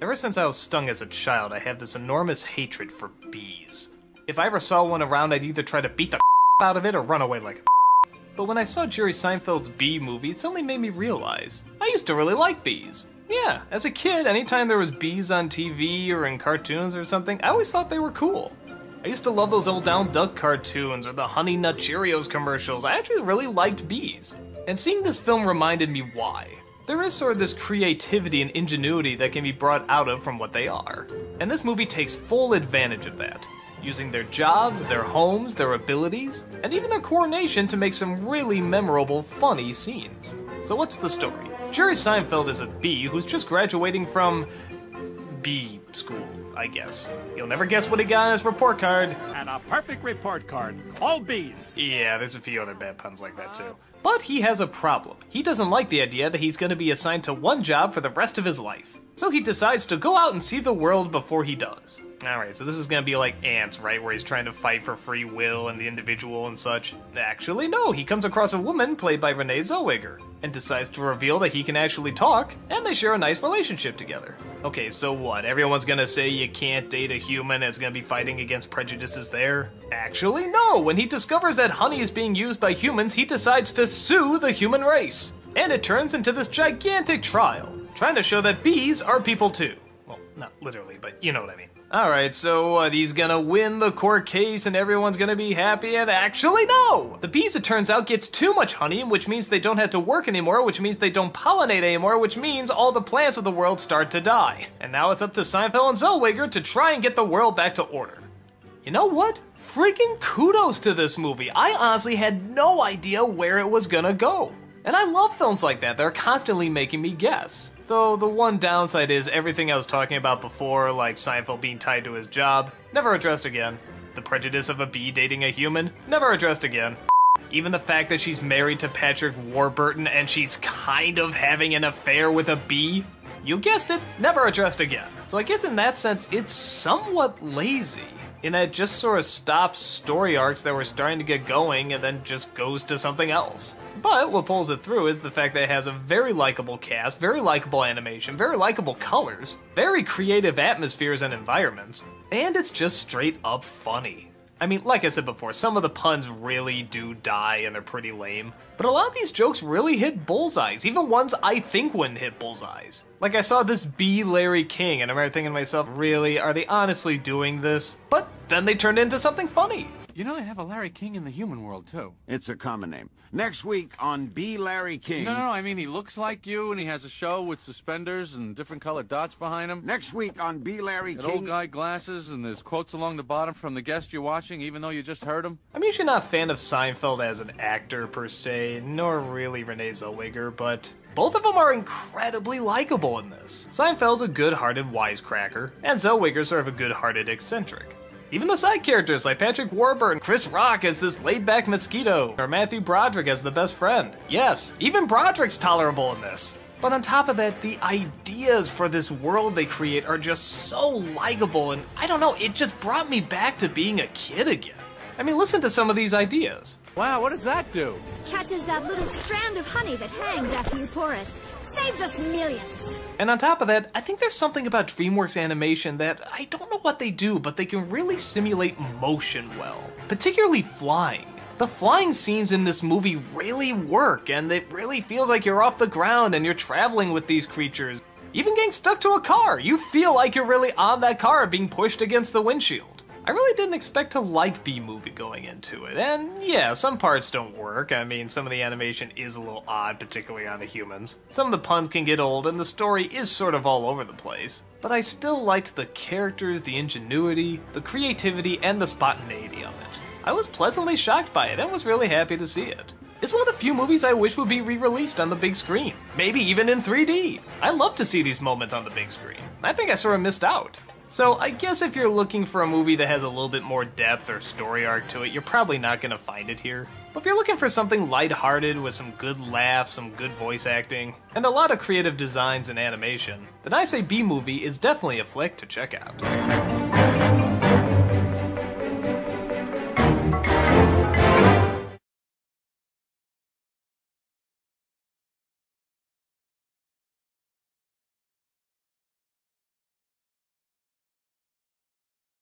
Ever since I was stung as a child, I have this enormous hatred for bees. If I ever saw one around, I'd either try to beat the out of it or run away like a But when I saw Jerry Seinfeld's Bee Movie, it suddenly made me realize I used to really like bees. Yeah, as a kid, anytime there was bees on TV or in cartoons or something, I always thought they were cool. I used to love those old Donald Duck cartoons or the Honey Nut Cheerios commercials. I actually really liked bees. And seeing this film reminded me why. There is sort of this creativity and ingenuity that can be brought out of from what they are. And this movie takes full advantage of that, using their jobs, their homes, their abilities, and even their coordination to make some really memorable, funny scenes. So what's the story? Jerry Seinfeld is a bee who's just graduating from bee school, I guess. You'll never guess what he got on his report card. And a perfect report card. All bees. Yeah, there's a few other bad puns like that too. But he has a problem. He doesn't like the idea that he's going to be assigned to one job for the rest of his life. So he decides to go out and see the world before he does. Alright, so this is gonna be like Ants, right? Where he's trying to fight for free will and the individual and such. Actually, no, he comes across a woman played by Renee Zellweger and decides to reveal that he can actually talk, and they share a nice relationship together. Okay, so what? Everyone's gonna say you can't date a human and it's gonna be fighting against prejudices there? Actually, no! When he discovers that honey is being used by humans, he decides to sue the human race. And it turns into this gigantic trial, trying to show that bees are people too. Well, not literally, but you know what I mean. Alright, so he's gonna win the court case and everyone's gonna be happy, and actually no! The bees, it turns out, gets too much honey, which means they don't have to work anymore, which means they don't pollinate anymore, which means all the plants of the world start to die. And now it's up to Seinfeld and Zellweger to try and get the world back to order. You know what? Freaking kudos to this movie. I honestly had no idea where it was gonna go. And I love films like that. They're constantly making me guess. Though the one downside is everything I was talking about before, like Seinfeld being tied to his job, never addressed again. The prejudice of a bee dating a human, never addressed again. Even the fact that she's married to Patrick Warburton and she's kind of having an affair with a bee, you guessed it, never addressed again. So I guess in that sense, it's somewhat lazy, in that it just sort of stops story arcs that were starting to get going and then just goes to something else. But what pulls it through is the fact that it has a very likable cast, very likable animation, very likable colors, very creative atmospheres and environments, and it's just straight up funny. I mean, like I said before, some of the puns really do die and they're pretty lame, but a lot of these jokes really hit bullseyes, even ones I think wouldn't hit bullseyes. Like I saw this bee Larry King and I remember thinking to myself, really, are they honestly doing this? But then they turned into something funny. You know they have a Larry King in the human world, too. It's a common name. Next week on B. Larry King. No, I mean, he looks like you, and he has a show with suspenders and different colored dots behind him. Next week on B. Larry An King. old guy glasses, and there's quotes along the bottom from the guest you're watching, even though you just heard him. I'm usually not a fan of Seinfeld as an actor, per se, nor really Renee Zellweger, but both of them are incredibly likable in this. Seinfeld's a good-hearted wisecracker, and Zellweger's sort of a good-hearted eccentric. Even the side characters like Patrick Warburton, Chris Rock as this laid-back mosquito, or Matthew Broderick as the best friend. Yes, even Broderick's tolerable in this. But on top of that, the ideas for this world they create are just so likable, and I don't know, it just brought me back to being a kid again. I mean, listen to some of these ideas. Wow, what does that do? Catches that little strand of honey that hangs after you pour it. Saves us millions. And on top of that, I think there's something about DreamWorks animation that I don't know what they do, but they can really simulate motion well. Particularly flying. The flying scenes in this movie really work, and it really feels like you're off the ground and you're traveling with these creatures. Even getting stuck to a car, you feel like you're really on that car being pushed against the windshield. I really didn't expect to like B-Movie going into it, and yeah, some parts don't work. I mean, some of the animation is a little odd, particularly on the humans. Some of the puns can get old, and the story is sort of all over the place. But I still liked the characters, the ingenuity, the creativity, and the spontaneity of it. I was pleasantly shocked by it, and was really happy to see it. It's one of the few movies I wish would be re-released on the big screen. Maybe even in 3D. I love to see these moments on the big screen. I think I sort of missed out. So I guess if you're looking for a movie that has a little bit more depth or story arc to it, you're probably not going to find it here. But if you're looking for something lighthearted with some good laughs, some good voice acting, and a lot of creative designs and animation, then I say B-Movie is definitely a flick to check out.